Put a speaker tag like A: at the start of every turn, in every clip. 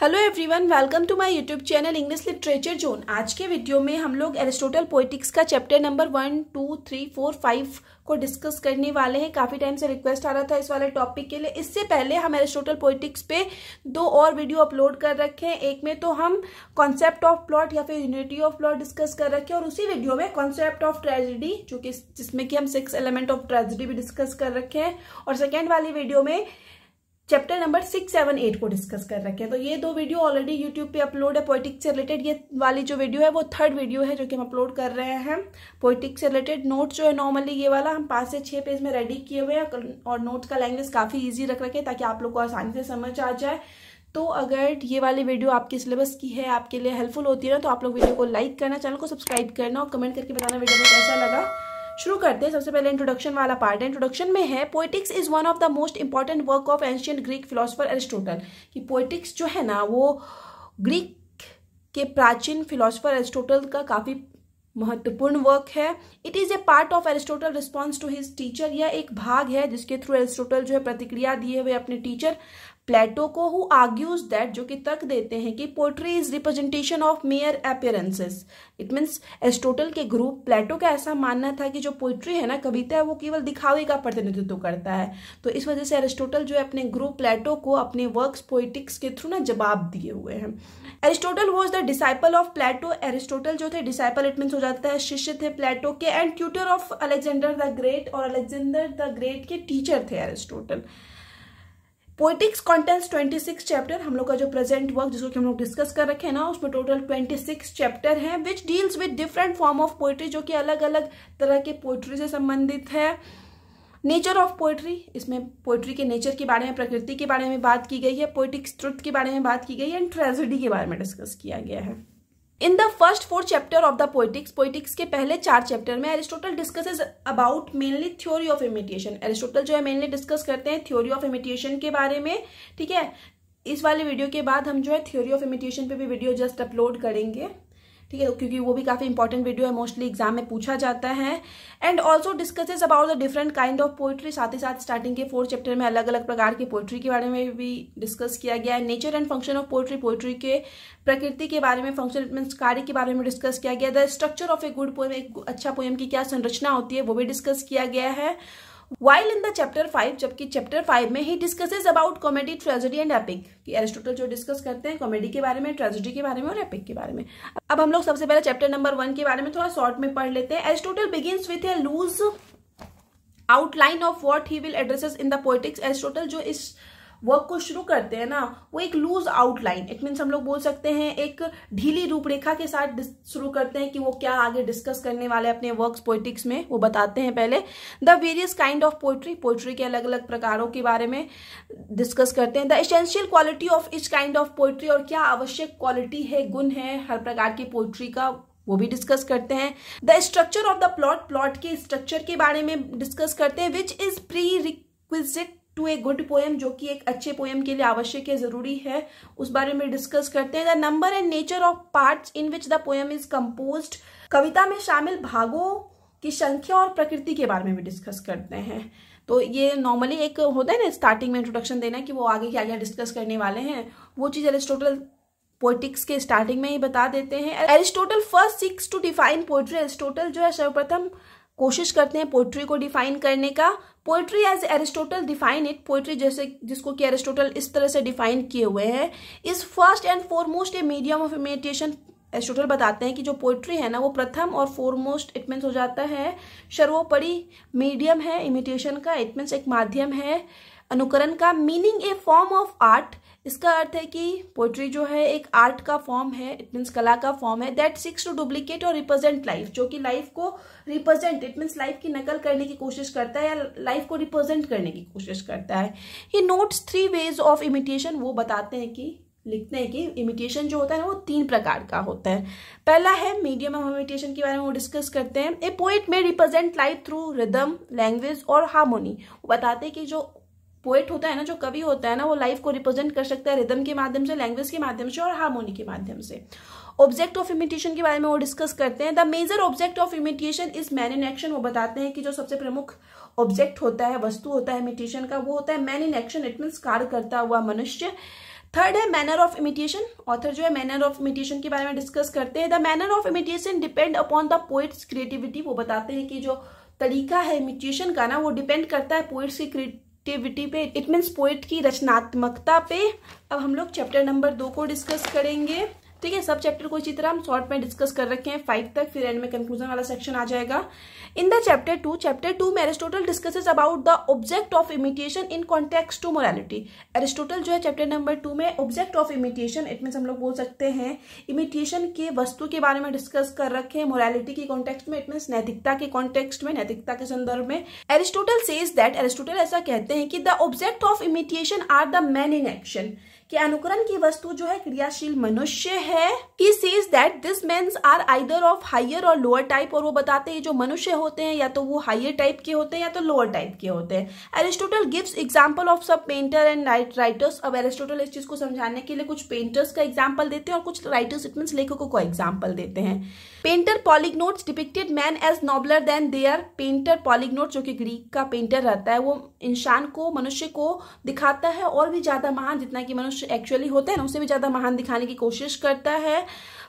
A: Hello everyone, welcome to my YouTube channel English literature zone. आज के video में हम लोग एरिस्टोटल पोएटिक्स का चैप्टर नंबर 1, 2, 3, 4, 5 को डिस्कस करने वाले हैं। काफ़ी टाइम से रिक्वेस्ट आ रहा था इस वाले टॉपिक के लिए। इससे पहले हम एरिस्टोटल पोएटिक्स पे 2 और वीडियो अपलोड कर रखे हैं। एक में तो हम कॉन्सेप्ट ऑफ प्लॉट या फिर यूनिटी ऑफ प्लॉट डिस्कस कर रखे हैं, और उसी वीडियो में कॉन्सेप्ट ऑफ ट्रेजेडी जिसमें कि हम 6 एलिमेंट ऑफ ट्रेजेडी भी डिस्कस कर रखे हैं, और सेकेंड वाली वीडियो में चैप्टर नंबर 6, 7, 8 को डिस्कस कर रखे हैं। तो ये 2 वीडियो ऑलरेडी यूट्यूब पे अपलोड है पोएटिक्स से रिलेटेड। ये वाली जो वीडियो है वो 3rd वीडियो है जो कि हम अपलोड कर रहे हैं पोएटिक्स से रिलेटेड। नोट्स जो है नॉर्मली ये वाला हम 5 से 6 पेज में रेडी किए हुए हैं, और नोट्स का लैंग्वेज काफ़ी ईजी रख रखे हैं ताकि आप लोग को आसानी से समझ आ जाए। तो अगर ये वाली वीडियो आपके सिलेबस की है, आपके लिए हेल्पफुल होती है ना, तो आप लोग वीडियो को लाइक करना, चैनल को सब्सक्राइब करना और कमेंट करके बताना वीडियो में कैसा लगा। शुरू करते हैं। सबसे पहले इंट्रोडक्शन वाला पार्ट है। इंट्रोडक्शन में है poetics is one of the most important work of ancient Greek philosopher Aristotle. कि पोएटिक्स जो है ना वो ग्रीक के प्राचीन फिलोसोफर एरिस्टोटल का काफी महत्वपूर्ण वर्क है। It is a part of Aristotle response to his teacher. यह एक भाग है जिसके थ्रू एरिस्टोटल जो है प्रतिक्रिया दिए हुए अपने टीचर प्लेटो को, हु आर्ग्यूज दैट, जो कि तर्क देते हैं कि poetry is representation of mayor appearances. It means Aristotle के ग्रुप प्लेटो का ऐसा मानना था कि जो पोएट्री है ना, कविता है, वो केवल दिखावे का प्रतिनिधित्व करता है। तो इस वजह से एरिस्टोटल जो है अपने ग्रुप प्लेटो को अपने वर्क्स पोएटिक्स के थ्रू ना जवाब दिए हुए हैं। Aristotle was the disciple of Plato. Aristotle जो थे डिसाइपल, इट मीन्स हो जाता है शिष्य थे प्लेटो के, and tutor of Alexander the great, और अलेक्जेंडर द ग्रेट के टीचर थे एरिस्टोटल। Poetics contents 26 chapter. हम लोग का जो प्रेजेंट वर्क जिसको कि हम लोग डिस्कस कर रखे हैं ना, उसमें टोटल 26 चैप्टर हैं, which deals with different form of poetry, जो कि अलग अलग तरह के पोएट्री से संबंधित है। नेचर ऑफ पोएट्री, इसमें पोएट्री के नेचर के बारे में, प्रकृति के बारे में बात की गई है। पोएटिक्स ट्रुथ के बारे में बात की गई है, एंड ट्रेजेडी के बारे में डिस्कस किया गया है। In the first 4 chapter of the poetics के पहले 4 चैप्टर में Aristotle discusses about mainly theory of imitation. Aristotle जो है मेनली डिस्कस करते हैं थ्योरी ऑफ इमिटेशन के बारे में। ठीक है, इस वाले वीडियो के बाद हम जो है थ्योरी ऑफ इमिटेशन पे भी वीडियो जस्ट अपलोड करेंगे। ठीक है, क्योंकि वो भी काफी इंपॉर्टेंट वीडियो है, मोस्टली एग्जाम में पूछा जाता है। And also discusses about the different kind of poetry. साथ ही साथ स्टार्टिंग के 4 चैप्टर में अलग अलग प्रकार की पोएट्री के बारे में भी डिस्कस किया गया है। Nature and function of poetry, poetry के प्रकृति के बारे में, फंक्शन मीन्स कार्य के बारे में डिस्कस किया गया। The structure of A good poem, एक अच्छा पोएम की क्या संरचना होती है, वो भी डिस्कस किया गया है। While in the chapter 5, जबकि चैप्टर 5 में ही discusses about comedy, tragedy and epic. कि एरिस्टोटल जो डिस्कस करते हैं कॉमेडी के बारे में, ट्रेजेडी के बारे में और एपिक के बारे में। अब हम लोग सबसे पहले चैप्टर नंबर 1 के बारे में थोड़ा शॉर्ट में पढ़ लेते हैं। Aristotle begins with a loose outline of what he will addresses in the poetics. Aristotle जो इस वर्क को शुरू करते हैं ना, वो एक लूज आउटलाइन, इट मीन्स हम लोग बोल सकते हैं एक ढीली रूपरेखा के साथ शुरू करते हैं कि वो क्या आगे डिस्कस करने वाले अपने वर्क्स पोएटिक्स में, वो बताते हैं पहले। The various kind of poetry, poetry के अलग अलग प्रकारों के बारे में डिस्कस करते हैं। The essential quality of each kind of poetry, और क्या आवश्यक क्वालिटी है, गुण है हर प्रकार की पोएट्री का, वो भी डिस्कस करते हैं। The structure of the plot, plot के स्ट्रक्चर के बारे में डिस्कस करते हैं। Which is prerequisite to a good poem, जो कि एक अच्छे पोएम के लिए आवश्यक है, जरूरी है, उस बारे में डिस्कस करते हैं। The number and nature of parts in which the poem is composed, कविता में शामिल भागों की संख्या और प्रकृति के बारे में भी डिस्कस करते हैं। तो ये नॉर्मली एक होता है ना स्टार्टिंग में इंट्रोडक्शन देना कि वो आगे क्या क्या डिस्कस करने वाले हैं, वो चीज एरिस्टोटल पोएटिक्स के स्टार्टिंग में ही बता देते हैं। Aristotle first seeks to define poetry. Aristotle जो है सर्वप्रथम कोशिश करते हैं पोएट्री को डिफाइन करने का। Poetry as Aristotle define it, poetry जैसे जिसको कि एरिस्टोटल इस तरह से डिफाइन किए हुए हैं, is first and foremost a medium of imitation. Aristotle बताते हैं कि जो पोएट्री है ना, वो प्रथम और फॉरमोस्ट, इट मीन्स हो जाता है सर्वोपरि मीडियम है इमिटेशन का, इट मीन्स एक माध्यम है अनुकरण का। Meaning A form of art, इसका अर्थ है कि पोएट्री जो है एक आर्ट का फॉर्म है, इट मीन्स कला का फॉर्म है। दैट सिक्स टू डुप्लीकेट और रिप्रेजेंट लाइफ, जो कि लाइफ को रिप्रेजेंट, इट मीन्स लाइफ की नकल करने की कोशिश करता है या लाइफ को रिप्रेजेंट करने की कोशिश करता है। ही नोट्स 3 वेज ऑफ इमिटेशन, वो बताते हैं कि लिखते हैं कि इमिटेशन जो होता है ना वो 3 प्रकार का होता है। पहला है मीडियम ऑफ इमिटेशन के बारे में वो डिस्कस करते हैं। ए पोएट में represent life through rhythm, language और हार्मोनी। वो बताते हैं कि जो पोएट होता है ना, जो कवि होता है ना, वो लाइफ को रिप्रेजेंट कर सकता है रिदम के माध्यम से, लैंग्वेज के माध्यम से और हार्मोनी के माध्यम से। ऑब्जेक्ट ऑफ इमिटेशन के बारे में वो डिस्कस करते हैं। The major object of imitation is man in action. वो बताते हैं कि जो सबसे प्रमुख ऑब्जेक्ट होता है, वस्तु होता है इमिटेशन का, वो होता है man in action, it means कार्य करता हुआ मनुष्य। थर्ड है मैनर ऑफ इमिटेशन। ऑथर जो है मैनर ऑफ इमिटेशन के बारे में डिस्कस करते हैं। The manner of imitation depend upon the poets creativity. वो बताते हैं कि जो तरीका है इमिटेशन का ना, वो डिपेंड करता है पोइट्स की क्रिएटिविटी पे, इट मीन्स पोइट की रचनात्मकता पे। अब हम लोग चैप्टर नंबर 2 को डिस्कस करेंगे। ठीक है, सब चैप्टर को इसी तरह हम शॉर्ट में डिस्कस कर रखे हैं 5 तक, फिर एंड में कंक्लूजन वाला सेक्शन आ जाएगा। इन द चैप्टर 2 में Aristotle discusses about the object of imitation in context to morality. Aristotle जो है चैप्टर नंबर 2 में object of imitation, it means हम लोग बोल सकते हैं इमिटेशन के वस्तु के बारे में डिस्कस कर रखे हैं मोरालिटी के कॉन्टेक्स्ट में, इट मीन्स नैतिकता के कॉन्टेक्स्ट में, नैतिकता के संदर्भ में। एरिस्टोटल सेज दैट, एरिस्टोटल ऐसा कहते हैं कि the object of imitation are the man in action, कि अनुकरण की वस्तु जो है क्रियाशील मनुष्य है। He says that these men are either of higher और lower type, और वो बताते हैं जो मनुष्य होते हैं या तो वो हायर टाइप के होते हैं या तो लोअर टाइप के होते हैं। एरिस्टोटल गिव्स एग्जाम्पल ऑफ सब पेंटर एंड राइटर्स। अब एरिस्टोटल इस चीज को समझाने के लिए कुछ पेंटर्स का एग्जाम्पल देते हैं और कुछ राइटर्स, इट मीन्स लेखकों को एग्जाम्पल देते हैं। Painter Polygnotus depicted man as nobler than they are. Painter Polygnotus जो कि ग्रीक का पेंटर रहता है, वो इंसान को, मनुष्य को दिखाता है और भी ज्यादा महान, जितना कि मनुष्य एक्चुअली होता है ना, उससे भी ज्यादा महान दिखाने की कोशिश करता है।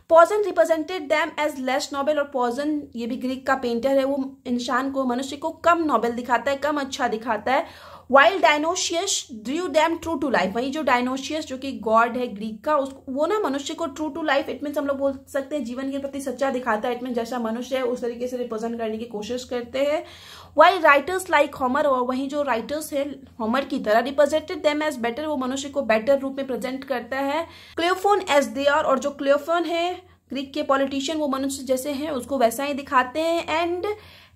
A: Pauson represented them as less noble, और पॉजन ये भी ग्रीक का पेंटर है, वो इंसान को, मनुष्य को कम नोबल दिखाता है, कम अच्छा दिखाता है। While Dionysius drew them true to life, वही जो डायनोशियस जो कि गॉड है ग्रीक का, वो ना मनुष्य को true to life, it means हम लोग बोल सकते हैं जीवन के प्रति सच्चा दिखाता है, इट मीन्स जैसा मनुष्य है उस तरीके से रिप्रेजेंट करने की कोशिश करते हैं। वाइल राइटर्स लाइक होमर, और वही जो राइटर्स है होमर की तरह, रिप्रेजेंटेड देम एज बेटर, वो मनुष्य को बेटर रूप में प्रेजेंट करता है। क्लियोफोन एज दे आर, और जो क्लियोफोन है ग्रीक के पॉलिटिशियन, वो मनुष्य जैसे हैं उसको वैसा ही दिखाते हैं। And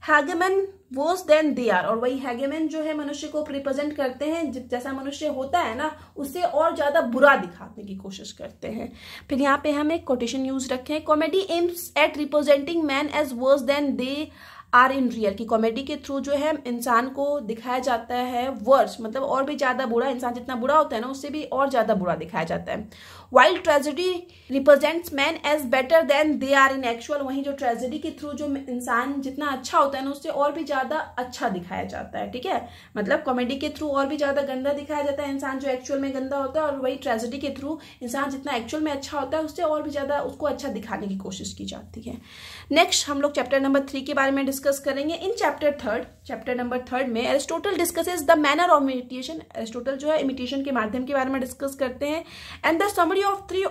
A: Hegemon worse than they are, और वही हैगेमन जो है मनुष्य को रिप्रेजेंट करते हैं, जैसा मनुष्य होता है ना उससे और ज्यादा बुरा दिखाने की कोशिश करते हैं। फिर यहाँ पे हम एक कोटेशन यूज रखे हैं, comedy aims at representing man as worse than they are in real, की कॉमेडी के थ्रू जो है इंसान को दिखाया जाता है वर्स, मतलब और भी ज्यादा बुरा, इंसान जितना बुरा होता है ना उससे भी और ज्यादा बुरा दिखाया जाता है। While tragedy represents man as better than they are in actual, वहीं जो ट्रेजेडी के थ्रू जो इंसान जितना अच्छा होता है ना उससे और भी ज्यादा अच्छा दिखाया जाता है। ठीक है, मतलब कॉमेडी के थ्रू और भी ज्यादा गंदा दिखाया जाता है इंसान जो एक्चुअल में गंदा होता है, और वही ट्रेजेडी के थ्रू इंसान जितना एक्चुअल में अच्छा होता है उससे और भी ज्यादा उसको अच्छा दिखाने की कोशिश की जाती है। नेक्स्ट हम लोग चैप्टर नंबर 3 के बारे में डिस्कस करेंगे। इन चैप्टर नंबर 3 में Aristotle discusses the manner of imitation. Aristotle जो है इमिटेशन के माध्यम के बारे में डिस्कस करते हैं। And the summary of 3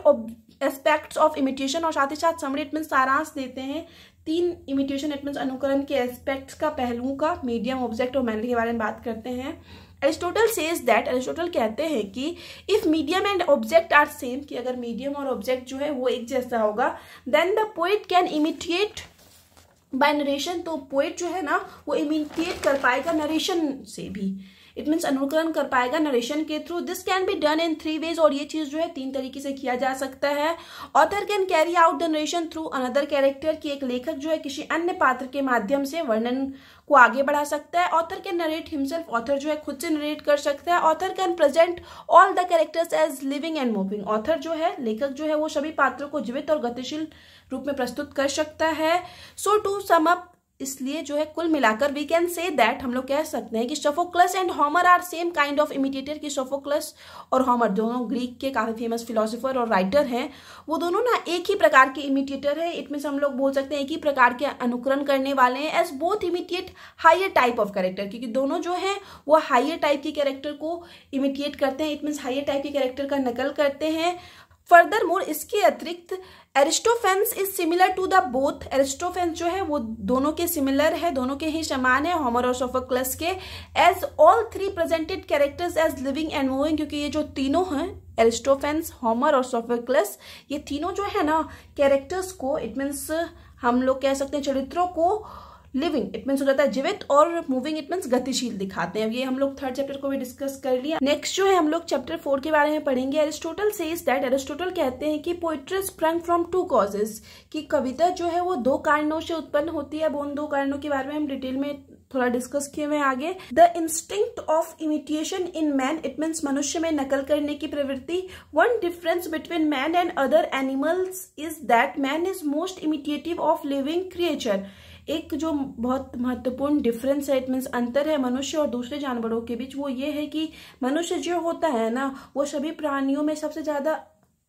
A: aspects of imitation, और साथ ही साथ समरी इट मीन्स सारांश देते हैं 3 इमिटेशन इट मीन्स अनुकरण के एस्पेक्ट्स का, पहलुओं का, मीडियम, ऑब्जेक्ट और मैनर के बारे में बात करते हैं। एरिस्टोटल सेज दैट, एरिस्टोटल कहते हैं कि if medium and object are same, कि अगर मीडियम और ऑब्जेक्ट जो है वो एक जैसा होगा, then the poet can imitate by narration, तो पोएट जो है ना वो इमिटेट कर पाएगा नरेशन से भी, इट मीन्स अनुकरण कर पाएगा नरेशन के थ्रू। This can be done in 3 ways, और ये चीज जो है 3 तरीके से किया जा सकता है। Author can carry out the narration through another character, की एक लेखक जो है किसी अन्य पात्र के माध्यम से वर्णन को आगे बढ़ा सकता है। Author can narrate himself, author जो है खुद से नरेट कर सकता है। Author can present all the characters as living and moving, author जो है, लेखक जो है वो सभी पात्रों को जीवित और गतिशील रूप में प्रस्तुत कर सकता है। सो टू सम अप, इसलिए जो है कुल मिलाकर वी कैन से दैट, हम लोग कह सकते हैं कि Sophocles and Homer are same kind of imitator, की सोफोक्लस और होमर दोनों ग्रीक के काफी फेमस फिलोसोफर और राइटर हैं, वो दोनों ना एक ही प्रकार के इमिटेटर है, इट मीन्स हम लोग बोल सकते हैं एक ही प्रकार के अनुकरण करने वाले हैं। As both imitate higher type of character, क्योंकि दोनों जो है वो हायर टाइप के कैरेक्टर को इमिटेट करते हैं, इट मीन्स हायर टाइप के कैरेक्टर का नकल करते हैं। फर्दर मोर, इसके अतिरिक्त Aristophanes is similar to the both, Aristophanes जो है वो दोनों के सिमिलर है, दोनों के ही समान है होमर और सोफोक्लस के। As all 3 presented characters as living and moving, क्योंकि ये जो तीनों हैं एरिस्टोफेंस, होमर और सोफोक्लस, ये तीनों जो है ना कैरेक्टर्स को, इट मीन्स हम लोग कह सकते हैं चरित्रों को लिविंग इट मीन्स हो जाता है जीवित, और मूविंग इट मीन्स गतिशील दिखाते हैं। ये हम लोग 3rd चैप्टर को भी डिस्कस कर लिया। नेक्स्ट जो है हम लोग चैप्टर 4 के बारे में पढ़ेंगे। एरिस्टोटल सेज दैट, एरिस्टोटल कहते हैं कि पोएट्री स्प्रंग फ्रॉम 2 कॉजेज, कि कविता जो है वो 2 कारणों से उत्पन्न होती है। अब उन 2 कारणों के बारे में हम डिटेल में थोड़ा डिस्कस किए हुए आगे। The instinct of imitation in man, it means मनुष्य में नकल करने की प्रवृत्ति। One difference between man and other animals is that man is most imitative of living creature, एक जो बहुत महत्वपूर्ण डिफरेंस है, इट मीन्स अंतर है मनुष्य और दूसरे जानवरों के बीच, वो ये है कि मनुष्य जो होता है ना वो सभी प्राणियों में सबसे ज्यादा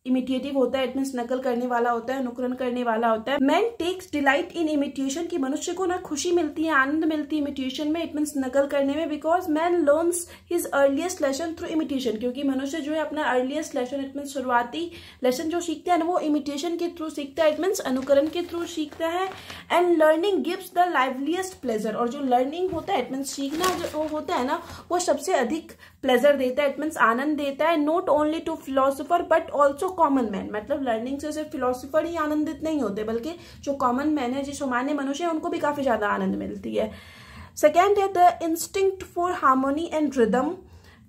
A: इमिटेटिव होता है, इट मीन्स नकल करने वाला होता है, अनुकरण करने वाला होता है। Man takes delight in imitation, कि मनुष्य को ना खुशी मिलती है, आनंद मिलती है इमिटेशन में, इट मीन्स नकल करने में, because man learns his earliest lesson through imitation, क्योंकि मनुष्य जो है अपना अर्लीस्ट लेसन, इट मीन्स शुरुआती लेसन जो सीखता है ना वो इमिटेशन के थ्रू सीखता है, इट मीन्स अनुकरण के थ्रू सीखता है। And learning gives the liveliest pleasure, और जो लर्निंग होता है, इट मीन्स सीखना जो होता है ना वो सबसे अधिक प्लेजर देता है, इट मीन्स आनंद देता है। Not only to philosopher but also common man, मतलब लर्निंग से सिर्फ फिलोसोफर ही आनंदित नहीं होते बल्कि जो कॉमन मैन है, जो सामान्य मनुष्य है, उनको भी काफी ज्यादा आनंद मिलती है। सेकेंड है the instinct for harmony and rhythm,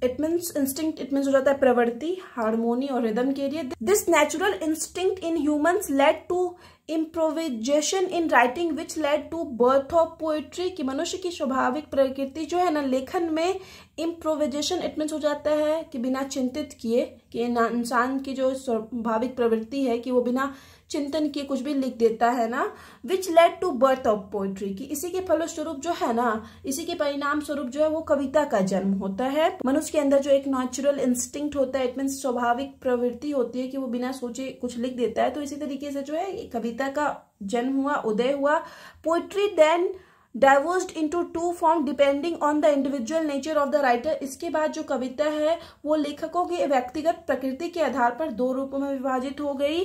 A: it means instinct, it means हो जाता है प्रवृत्ति, हार्मोनी और रिदम के लिए। This natural instinct in humans led to improvisation in writing which led to birth of poetry, कि मनुष्य की स्वाभाविक प्रकृति जो है ना लेखन में इम्प्रोविजेशन, इट मीन्स हो जाता है कि बिना चिंतित किए, कि इंसान की जो स्वाभाविक प्रवृत्ति है कि वो बिना चिंतन किए कुछ भी लिख देता है ना, which led to birth of poetry, कि इसी के फलस्वरूप जो है ना, इसी के परिणाम स्वरूप जो है वो कविता का जन्म होता है। मनुष्य के अंदर जो एक नेचुरल इंस्टिंक्ट होता है, इट मीन्स स्वाभाविक प्रवृत्ति होती है कि वो बिना सोचे कुछ लिख देता है, तो इसी तरीके से जो है कविता का जन्म हुआ, उदय हुआ। Poetry then diversed into two form depending on the individual nature of the writer, इसके बाद जो कविता है वो लेखकों की व्यक्तिगत प्रकृति के आधार पर दो रूपों में विभाजित हो गई।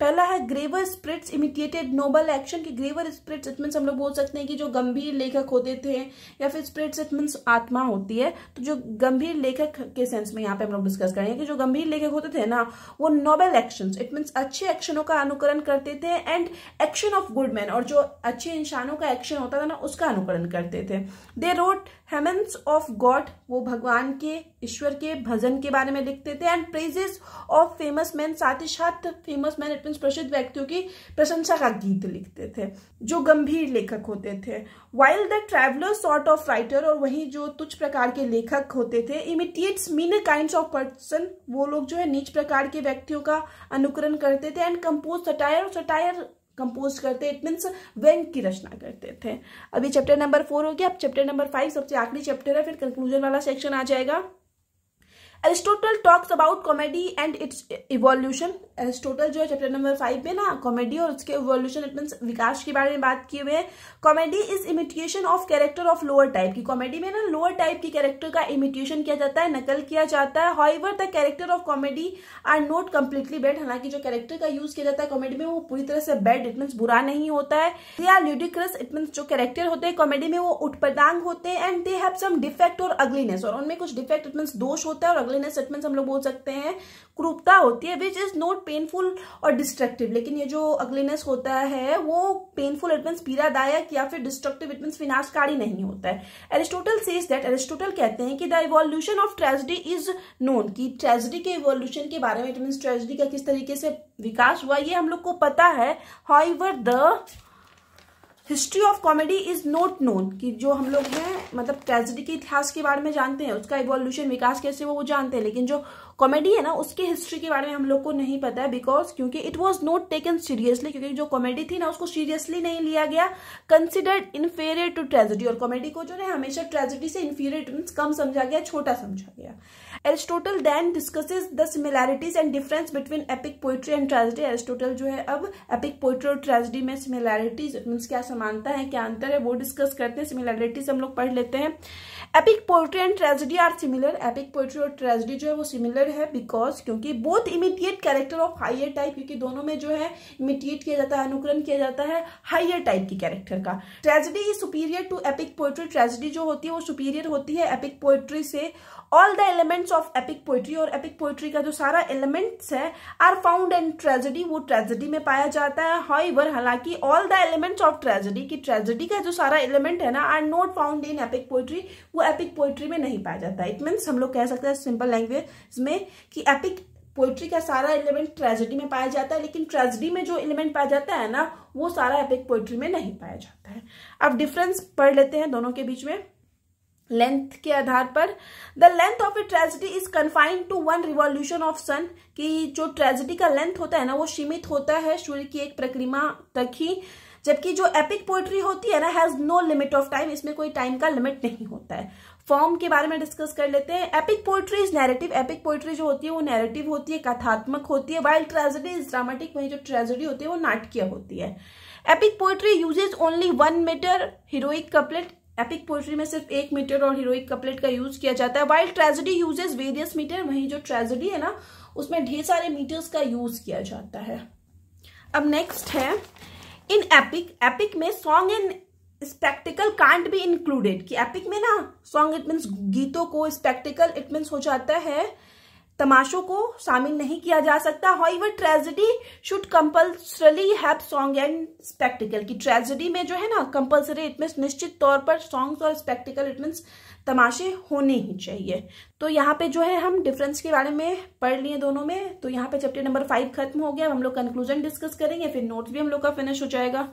A: पहला है graver spirits imitated noble action, की ग्रेवर स्पिरिट्स इट मीन्स हम लोग बोल सकते हैं कि जो गंभीर लेखक होते थे, या फिर स्पिरिट्स इट मीन्स आत्मा होती है, तो जो गंभीर लेखक के सेंस में यहाँ पे हम लोग डिस्कस करेंगे कि जो गंभीर लेखक होते थे ना वो नोबल एक्शन, इट मीन्स अच्छे एक्शनों का अनुकरण करते थे, and action of good man, और जो अच्छे इंसानों का एक्शन होता था ना उसका अनुकरण करते थे। दे रोट हेमेंस ऑफ गॉड, वो भगवान के, ईश्वर के भजन के बारे में लिखते थे, and praises of famous man, साथ ही साथ फेमस मैन इट मीन्स प्रसिद्ध व्यक्तियों की प्रशंसा का गीत लिखते थे, जो गंभीर लेखक होते थे। While the traveller sort of writer, और वहीं जो तुच्छ प्रकार के लेखक होते थे, इमिटेट्स मीनर काइंड्स ऑफ पर्सन, वो लोग जो है नीच प्रकार के व्यक्तियों का अनुकरण करते थे, एंड कंपोज सटायर, और सटायर कंपोज करते, इट मीन्स व्यंग की रचना करते थे। अभी चैप्टर नंबर 4 हो गया, अब चैप्टर नंबर 5 सबसे आखिरी चैप्टर है, फिर कंक्लूजन वाला सेक्शन आ जाएगा। Aristotle talks about comedy and it's evolution, Aristotle जो है चैप्टर नंबर 5 में ना कॉमेडी और उसके इवोल्यूशन, इट मीन्स विकास के बारे में बात किए हुए हैं। Comedy is imitation of character of lower type, की कॉमेडी में ना लोअर टाइप की कैरेक्टर का इमिटेशन किया जाता है, नकल किया जाता है। However the character of comedy are not completely bad, हालांकि जो कैरेक्टर का यूज किया जाता है कॉमेडी में वो पूरी तरह से बैड, इट मीन्स बुरा नहीं होता है। They are ludicrous, it means जो कैरेक्टर होते हैं कॉमेडी में वो उटपटांग होते हैं, and they have some defect और अगलीनेस, और उनमें कुछ डिफेक्ट इट मीन्स दोष होता है, और अगलीनेस इट मीन्स हम लोग बोल सकते हैं क्रूरता होती है, विच इज नॉट पेनफुल और डिस्ट्रक्टिव, लेकिन ये जो अगलीनेस होता है वो पेनफुल इट मीन्स पीड़ादायक या फिर डिस्ट्रक्टिव इट मीन्स विनाशकारी नहीं होता है। एरिस्टोटल सेज दैट, एरिस्टोटल कहते हैं कि the evolution of tragedy is known, की ट्रेजेडी के इवोल्यूशन के बारे में, इट मीन्स ट्रेजेडी का किस तरीके से विकास हुआ ये हम लोग को पता है। However the history of comedy is not known, कि जो हम लोग हैं मतलब ट्रेजेडी के इतिहास के बारे में जानते हैं, उसका इवोल्यूशन विकास कैसे वो जानते हैं, लेकिन जो कॉमेडी है ना उसके हिस्ट्री के बारे में हम लोग को नहीं पता है, बिकॉज क्योंकि it was not taken seriously, क्योंकि जो कॉमेडी थी ना उसको सीरियसली नहीं लिया गया, कंसिडर्ड इन्फीरियर टू ट्रेजेडी, और कॉमेडी को जो है हमेशा ट्रेजेडी से इन्फीरियर कम समझा गया, छोटा समझा गया। Aristotle then discusses the similarities and difference between epic poetry and tragedy, Aristotle जो है अब एपिक पोइट्री और ट्रेजेडी में सिमिलैरिटीज इट मीन्स क्या समानता है क्या अंतर है वो डिस्कस करते हैं। सिमिलैरिटीज हम लोग पढ़ लेते हैं। Epic poetry and tragedy are similar, epic poetry और ट्रेजेडी जो है वो सिमिलर है, बिकॉज क्योंकि both imitate character of higher type, क्योंकि दोनों में जो है इमिटेट किया जाता है, अनुकरण किया जाता है हायर टाइप की कैरेक्टर का। Tragedy is superior to epic poetry, tragedy जो होती है वो सुपीरियर होती है एपिक पोइट्री से। All the elements of epic poetry, और एपिक पोइट्री का जो सारा एलिमेंट्स है आर फाउंड इन ट्रेजेडी, वो ट्रेजेडी में पाया जाता है। हाउएवर हालांकि all the elements of tragedy, की ट्रेजेडी का जो सारा एलिमेंट है ना are not found in epic poetry, वो एपिक पोइट्री में नहीं पाया जाता है। इट मीन्स हम लोग कह सकते हैं सिंपल लैंग्वेज में कि एपिक पोइट्री का सारा एलिमेंट ट्रेजेडी में पाया जाता है, लेकिन ट्रेजेडी में जो एलिमेंट पाया जाता है ना वो सारा एपिक पोइट्री में नहीं पाया जाता है। अब डिफरेंस पढ़ लेते हैं दोनों के बीच में लेंथ के आधार पर। The length of a tragedy is confined to 1 revolution of sun, कि जो ट्रेजेडी का लेंथ होता है ना वो सीमित होता है सूर्य की एक परिक्रमा तक ही, जबकि जो एपिक पोएट्री होती है ना, has no limit of time, इसमें कोई टाइम का लिमिट नहीं होता है। फॉर्म के बारे में डिस्कस कर लेते हैं। Epic poetry is narrative, epic poetry जो होती है वो नैरेटिव होती है, कथात्मक होती है। वाइल ट्रेजेडी इज ड्रामेटिक, वही जो ट्रेजेडी होती है वो नाटकीय होती है। Epic poetry uses only 1 metre heroic couplet, epic poetry में सिर्फ 1 मीटर और हीरोइक कपलेट का यूज किया जाता है। While tragedy uses various metre, वहीं जो ट्रेजेडी है ना उसमें ढेर सारे मीटर्स का यूज किया जाता है। अब नेक्स्ट है इन एपिक, एपिक में song and spectacled can't be included, कि एपिक में ना सॉन्ग इट मीन्स गीतों को, स्पेक्टिकल इट मीन्स हो जाता है तमाशों को शामिल नहीं किया जा सकता। However tragedy should compulsorily have song and spectacled, की ट्रेजेडी में जो है ना कंपल्सरी इट मीन्स निश्चित तौर पर सॉन्ग्स और स्पेक्टिकल इट मीन्स तमाशे होने ही चाहिए। तो यहाँ पे जो है हम डिफरेंस के बारे में पढ़ लिए दोनों में। तो यहाँ पे चैप्टर नंबर 5 खत्म हो गया। हम लोग कंक्लूजन डिस्कस करेंगे, फिर नोट्स भी हम लोग का फिनिश हो जाएगा।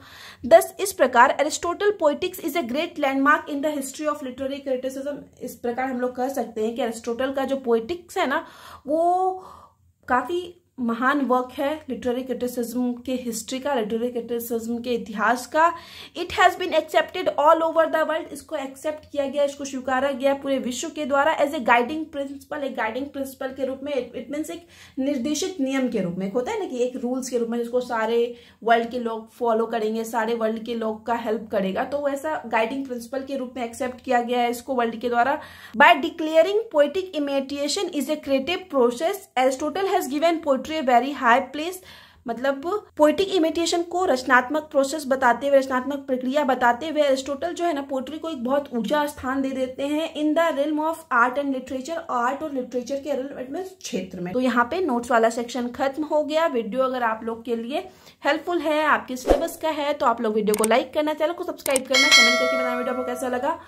A: थस इस प्रकार Aristotle poetics is a great landmark in the history of literary criticism. इस प्रकार हम लोग कह सकते हैं कि एरिस्टोटल का जो पोएटिक्स है ना वो काफी महान वर्क है लिटरेरी क्रिटिसिज्म के हिस्ट्री का, लिटरेरी क्रिटिसिज्म के इतिहास का। It has been accepted all over the world, इसको एक्सेप्ट किया गया, इसको स्वीकारा गया पूरे विश्व के द्वारा एज ए गाइडिंग प्रिंसिपल, एक गाइडिंग प्रिंसिपल के रूप में, इट मीन्स एक निर्देशित नियम के रूप में होता है ना कि एक रूल्स के रूप में जिसको सारे वर्ल्ड के लोग फॉलो करेंगे, सारे वर्ल्ड के लोग का हेल्प करेगा, तो वैसा गाइडिंग प्रिंसिपल के रूप में एक्सेप्ट किया गया है इसको वर्ल्ड के द्वारा। By declaring poetic imitation is a creative process, Aristotle has given poetry very high place, मतलब पोएटिक इमिटेशन को रचनात्मक प्रोसेस बताते हुए, रचनात्मक प्रक्रिया बताते हुए एरिस्टोटल जो है ना पोएट्री को एक बहुत ऊंचा स्थान दे देते हैं in the realm of art and literature, art और लिटरेचर के रिल्म क्षेत्र में। तो यहाँ पे नोट्स वाला सेक्शन खत्म हो गया। वीडियो अगर आप लोग के लिए हेल्पफुल है, आपके सिलेबस का है, तो आप लोग वीडियो को लाइक करना, चैनल को सब्सक्राइब करना, कमेंट करके बताना वीडियो आपको कैसा लगा।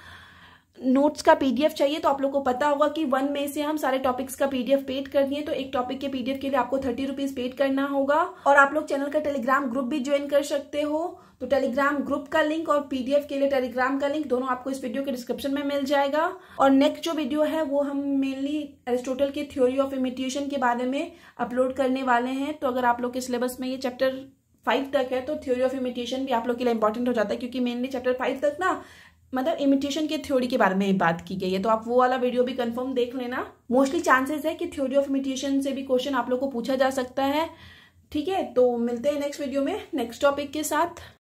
A: नोट्स का पीडीएफ चाहिए तो आप लोग को पता होगा कि 1 मई से हम सारे टॉपिक्स का पीडीएफ पेड कर दिए, तो एक टॉपिक के पीडीएफ के लिए आपको 30 रुपीज पेड करना होगा। और आप लोग चैनल का टेलीग्राम ग्रुप भी ज्वाइन कर सकते हो। तो टेलीग्राम ग्रुप का लिंक और पीडीएफ के लिए टेलीग्राम का लिंक दोनों आपको इस वीडियो के डिस्क्रिप्शन में मिल जाएगा। और नेक्स्ट जो वीडियो है वो हम मेनली एरिस्टोटल के थ्योरी ऑफ इमिटेशन के बारे में अपलोड करने वाले हैं। तो अगर आप लोग के सिलेबस में ये चैप्टर 5 तक है तो थ्योरी ऑफ इमिटेशन भी आप लोग के लिए इंपॉर्टेंट हो जाता है, क्योंकि मेनली चैप्टर 5 तक ना मतलब इमिटेशन के थ्योरी के बारे में बात की गई है। तो आप वो वाला वीडियो भी कंफर्म देख लेना। मोस्टली चांसेस है कि थ्योरी ऑफ इमिटेशन से भी क्वेश्चन आप लोग को पूछा जा सकता है। ठीक है, तो मिलते हैं नेक्स्ट वीडियो में नेक्स्ट टॉपिक के साथ।